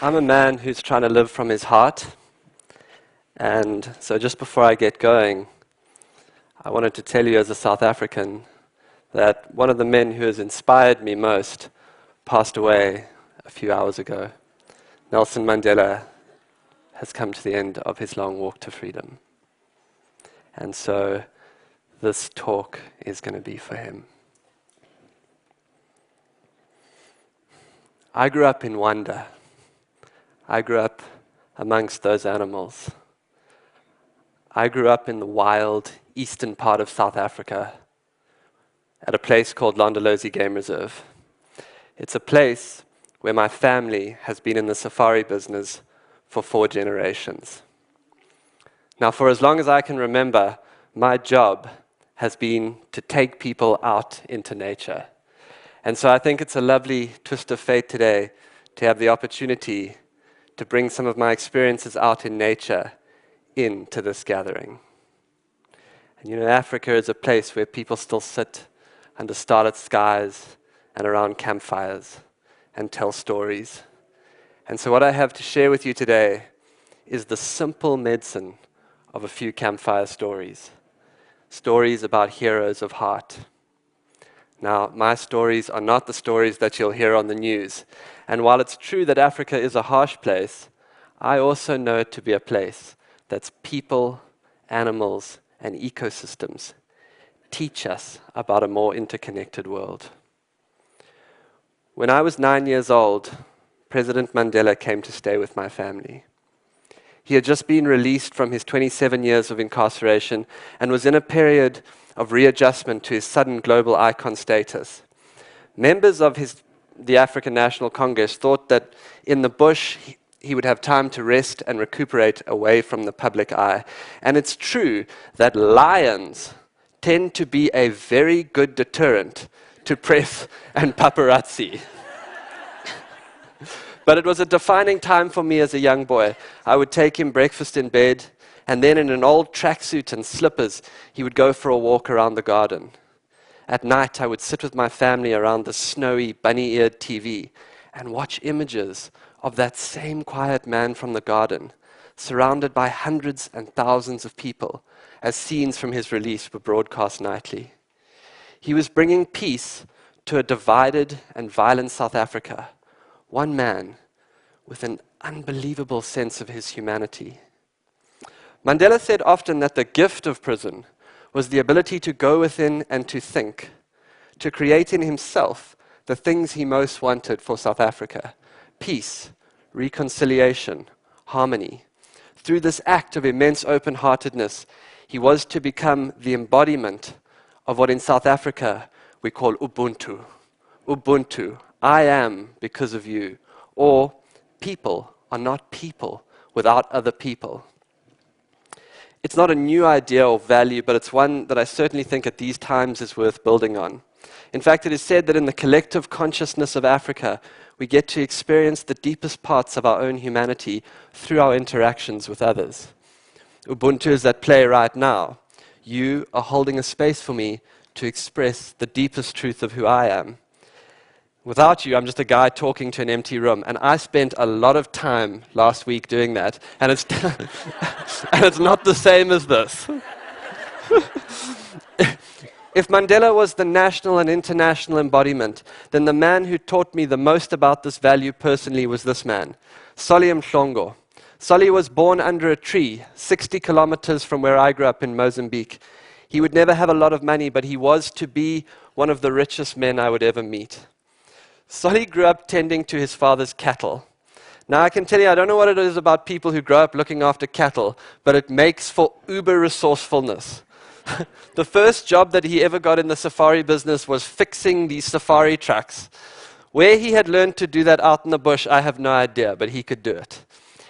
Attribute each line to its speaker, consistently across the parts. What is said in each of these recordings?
Speaker 1: I'm a man who's trying to live from his heart, and so just before I get going, I wanted to tell you as a South African that one of the men who has inspired me most passed away a few hours ago. Nelson Mandela has come to the end of his long walk to freedom. And so this talk is going to be for him. I grew up in wonder. I grew up amongst those animals. I grew up in the wild eastern part of South Africa at a place called Londolozi Game Reserve. It's a place where my family has been in the safari business for 4 generations. Now, for as long as I can remember, my job has been to take people out into nature. And so I think it's a lovely twist of fate today to have the opportunity to bring some of my experiences out in nature into this gathering. And you know, Africa is a place where people still sit under starlit skies and around campfires and tell stories. And so what I have to share with you today is the simple medicine of a few campfire stories. Stories about heroes of heart. Now, my stories are not the stories that you'll hear on the news. And while it's true that Africa is a harsh place, I also know it to be a place that's people, animals, and ecosystems teach us about a more interconnected world. When I was 9 years old, President Mandela came to stay with my family. He had just been released from his 27 years of incarceration and was in a period of readjustment to his sudden global icon status. Members of the African National Congress thought that in the bush he would have time to rest and recuperate away from the public eye. And it's true that lions tend to be a very good deterrent to press and paparazzi. But it was a defining time for me as a young boy. I would take him breakfast in bed, and then in an old tracksuit and slippers, he would go for a walk around the garden. At night, I would sit with my family around the snowy, bunny-eared TV and watch images of that same quiet man from the garden, surrounded by hundreds and thousands of people, as scenes from his release were broadcast nightly. He was bringing peace to a divided and violent South Africa, one man with an unbelievable sense of his humanity. Mandela said often that the gift of prison was the ability to go within and to think, to create in himself the things he most wanted for South Africa: peace, reconciliation, harmony. Through this act of immense open-heartedness, he was to become the embodiment of what in South Africa we call Ubuntu. Ubuntu, I am because of you, or people are not people without other people. It's not a new idea or value, but it's one that I certainly think at these times is worth building on. In fact, it is said that in the collective consciousness of Africa, we get to experience the deepest parts of our own humanity through our interactions with others. Ubuntu is at play right now. You are holding a space for me to express the deepest truth of who I am. Without you, I'm just a guy talking to an empty room, and I spent a lot of time last week doing that, and it's and it's not the same as this. If Mandela was the national and international embodiment, then the man who taught me the most about this value personally was this man, Solly Mhlongo. Solly was born under a tree, 60 kilometers from where I grew up in Mozambique. He would never have a lot of money, but he was to be one of the richest men I would ever meet. Solly grew up tending to his father's cattle. Now, I can tell you, I don't know what it is about people who grow up looking after cattle, but it makes for uber resourcefulness. The first job that he ever got in the safari business was fixing these safari trucks. Where he had learned to do that out in the bush, I have no idea, but he could do it.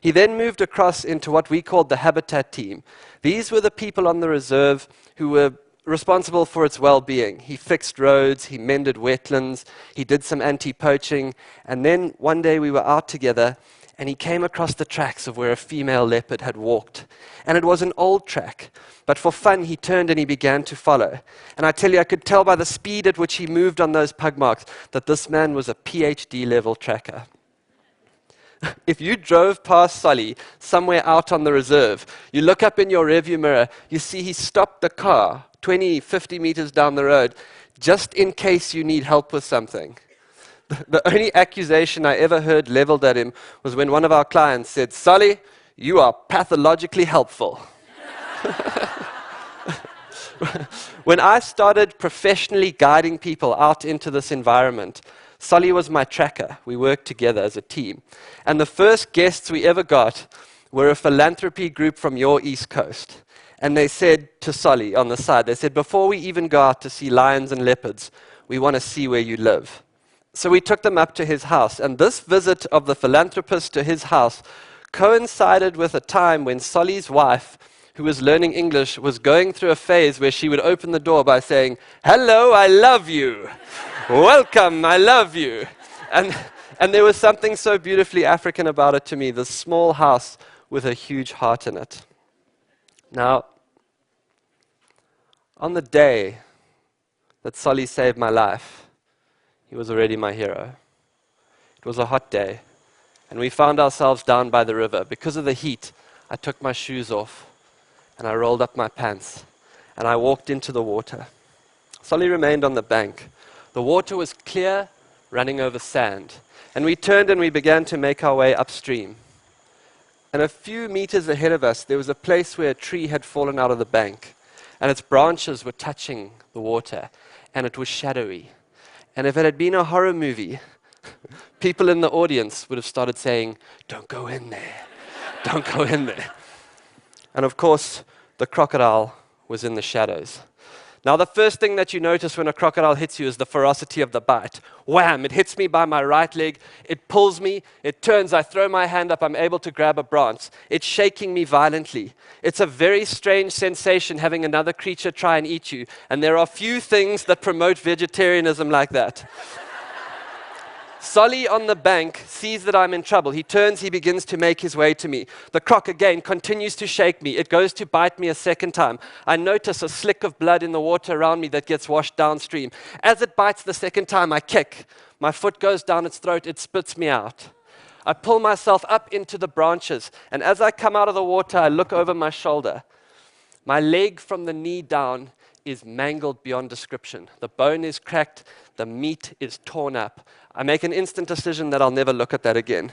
Speaker 1: He then moved across into what we called the habitat team. These were the people on the reserve who were responsible for its well-being. He fixed roads, he mended wetlands, he did some anti-poaching, and then one day we were out together and he came across the tracks of where a female leopard had walked. And it was an old track, but for fun he turned and he began to follow. And I tell you, I could tell by the speed at which he moved on those pug marks that this man was a PhD level tracker. If you drove past Solly somewhere out on the reserve, you look up in your rearview mirror, you see he stopped the car 20, 50 meters down the road just in case you need help with something. The only accusation I ever heard leveled at him was when one of our clients said, "Solly, you are pathologically helpful." When I started professionally guiding people out into this environment, Solly was my tracker. We worked together as a team. And the first guests we ever got were a philanthropy group from your East Coast. And they said to Solly on the side, they said, "Before we even go out to see lions and leopards, we want to see where you live." So we took them up to his house. And this visit of the philanthropist to his house coincided with a time when Solly's wife, who was learning English, was going through a phase where she would open the door by saying, "Hello, I love you. Welcome, I love you." And there was something so beautifully African about it to me, this small house with a huge heart in it. Now, on the day that Solly saved my life, he was already my hero. It was a hot day, and we found ourselves down by the river. Because of the heat, I took my shoes off, and I rolled up my pants, and I walked into the water. Solly remained on the bank. The water was clear, running over sand, and we turned and we began to make our way upstream. And a few meters ahead of us, there was a place where a tree had fallen out of the bank, and its branches were touching the water, and it was shadowy. And if it had been a horror movie, people in the audience would have started saying, "Don't go in there, don't go in there." And of course, the crocodile was in the shadows. Now, the first thing that you notice when a crocodile hits you is the ferocity of the bite. Wham! It hits me by my right leg. It pulls me. It turns. I throw my hand up. I'm able to grab a branch. It's shaking me violently. It's a very strange sensation having another creature try and eat you. And there are few things that promote vegetarianism like that. Solly on the bank sees that I'm in trouble. He turns, he begins to make his way to me. The croc again continues to shake me. It goes to bite me a second time. I notice a slick of blood in the water around me that gets washed downstream. As it bites the second time, I kick. My foot goes down its throat. It spits me out. I pull myself up into the branches, and as I come out of the water, I look over my shoulder. My leg from the knee down is mangled beyond description. The bone is cracked. The meat is torn up. I make an instant decision that I'll never look at that again.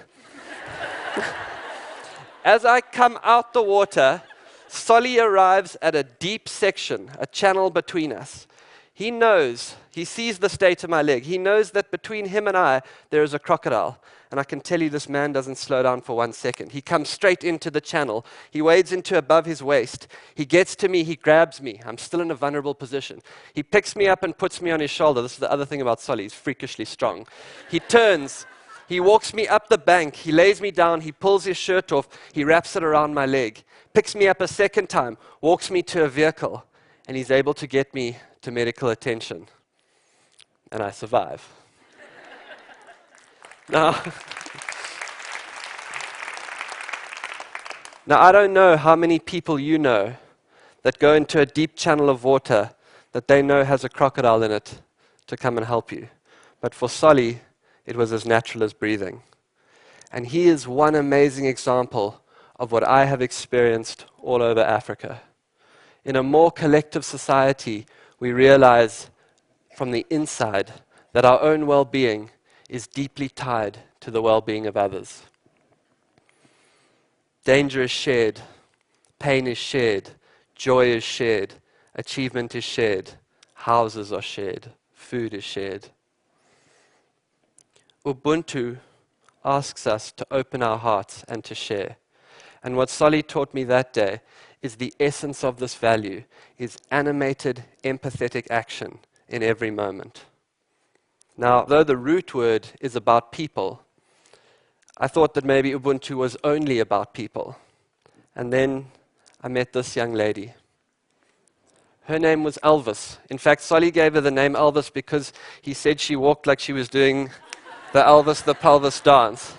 Speaker 1: As I come out the water, Solly arrives at a deep section, a channel between us. He knows, he sees the state of my leg. He knows that between him and I, there is a crocodile. And I can tell you this man doesn't slow down for 1 second. He comes straight into the channel. He wades into above his waist. He gets to me. He grabs me. I'm still in a vulnerable position. He picks me up and puts me on his shoulder. This is the other thing about Solly. He's freakishly strong. He turns. He walks me up the bank. He lays me down. He pulls his shirt off. He wraps it around my leg. Picks me up a second time. Walks me to a vehicle. And he's able to get me to medical attention. And I survive. Now, I don't know how many people you know that go into a deep channel of water that they know has a crocodile in it to come and help you. But for Solly, it was as natural as breathing. And he is one amazing example of what I have experienced all over Africa. In a more collective society, we realize from the inside that our own well-being is deeply tied to the well-being of others. Danger is shared, pain is shared, joy is shared, achievement is shared, houses are shared, food is shared. Ubuntu asks us to open our hearts and to share. And what Solly taught me that day is the essence of this value is animated, empathetic action in every moment. Now, though the root word is about people, I thought that maybe Ubuntu was only about people. And then I met this young lady. Her name was Elvis. In fact, Solly gave her the name Elvis because he said she walked like she was doing the Elvis the pelvis dance.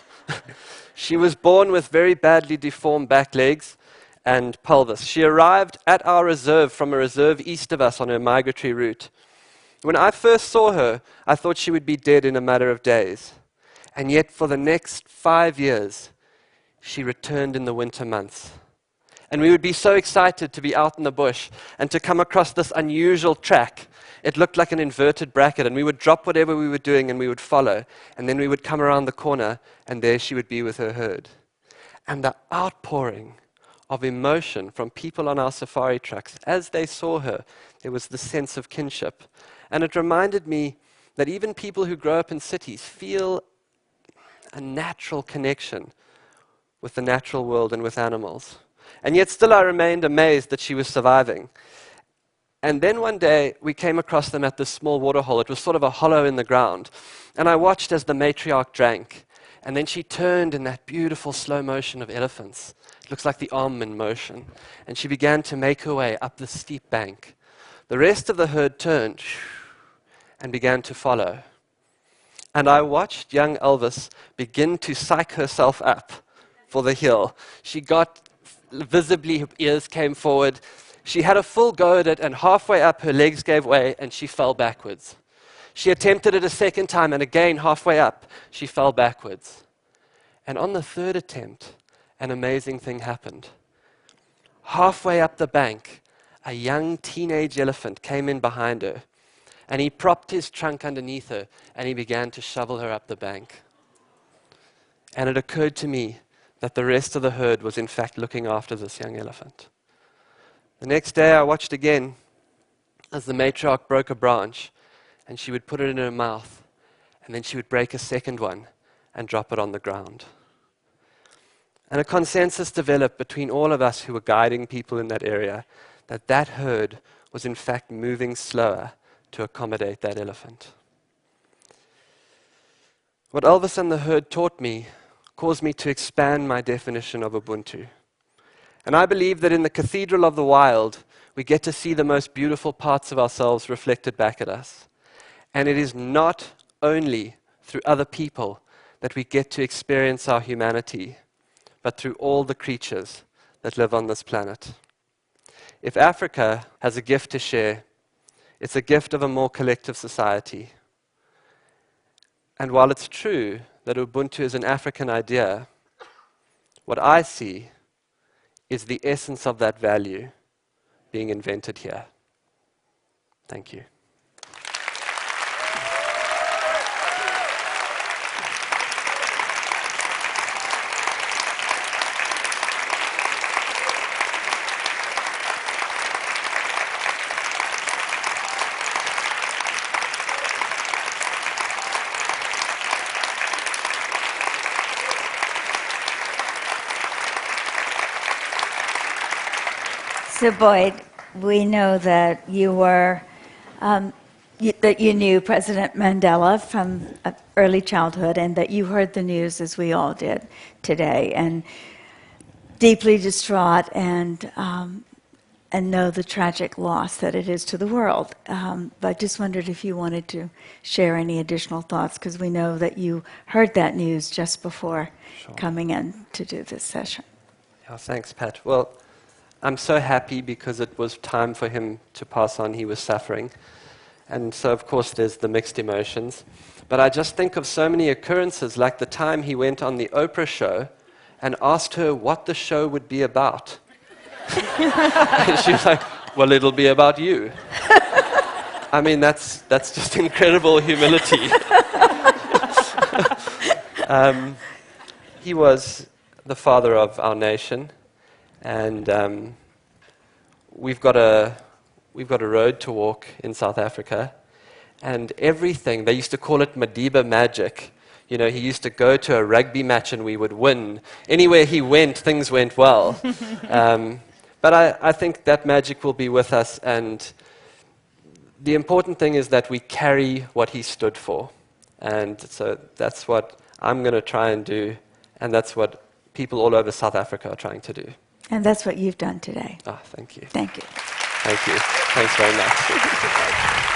Speaker 1: She was born with very badly deformed back legs and pelvis. She arrived at our reserve from a reserve east of us on her migratory route. When I first saw her, I thought she would be dead in a matter of days. And yet for the next 5 years, she returned in the winter months. And we would be so excited to be out in the bush and to come across this unusual track. It looked like an inverted bracket, and we would drop whatever we were doing and we would follow. And then we would come around the corner, and there she would be with her herd. And the outpouring of emotion from people on our safari trucks, as they saw her, there was this sense of kinship. And it reminded me that even people who grow up in cities feel a natural connection with the natural world and with animals. And yet still I remained amazed that she was surviving. And then one day we came across them at this small waterhole. It was sort of a hollow in the ground. And I watched as the matriarch drank. And then she turned in that beautiful slow motion of elephants. It looks like the arm in motion. And she began to make her way up the steep bank. The rest of the herd turned and began to follow. And I watched young Elvis begin to psych herself up for the hill. She got visibly, her ears came forward. She had a full go at it, and halfway up her legs gave way and she fell backwards. She attempted it a second time, and again halfway up she fell backwards. And on the third attempt, an amazing thing happened. Halfway up the bank, a young teenage elephant came in behind her, and he propped his trunk underneath her and he began to shovel her up the bank. And it occurred to me that the rest of the herd was in fact looking after this young elephant. The next day I watched again as the matriarch broke a branch, and she would put it in her mouth, and then she would break a second one and drop it on the ground. And a consensus developed between all of us who were guiding people in that area that that herd was in fact moving slower to accommodate that elephant. What Elvis and the herd taught me caused me to expand my definition of Ubuntu. And I believe that in the cathedral of the wild, we get to see the most beautiful parts of ourselves reflected back at us. And it is not only through other people that we get to experience our humanity, but through all the creatures that live on this planet. If Africa has a gift to share, it's a gift of a more collective society. And while it's true that Ubuntu is an African idea, what I see is the essence of that value being invented here. Thank you.
Speaker 2: So Boyd, we know that you were, that you knew President Mandela from early childhood, and that you heard the news, as we all did today, and deeply distraught and know the tragic loss that it is to the world. But just wondered if you wanted to share any additional thoughts, because we know that you heard that news just before coming in to do this session.
Speaker 1: Yeah, thanks, Pat. Well, I'm so happy because it was time for him to pass on. He was suffering. And so, of course, there's the mixed emotions. But I just think of so many occurrences, like the time he went on the Oprah show and asked her what the show would be about. And she was like, well, it'll be about you. I mean, that's just incredible humility. He was the father of our nation. And we've got a road to walk in South Africa, and everything, they used to call it Madiba magic. You know, he used to go to a rugby match and we would win. Anywhere he went, things went well. But I think that magic will be with us, and the important thing is that we carry what he stood for. And so that's what I'm going to try and do, and that's what people all over South Africa are trying to do.
Speaker 2: And that's what you've done today.
Speaker 1: Ah, thank you.
Speaker 2: Thank you.
Speaker 1: Thank you. Thanks very much.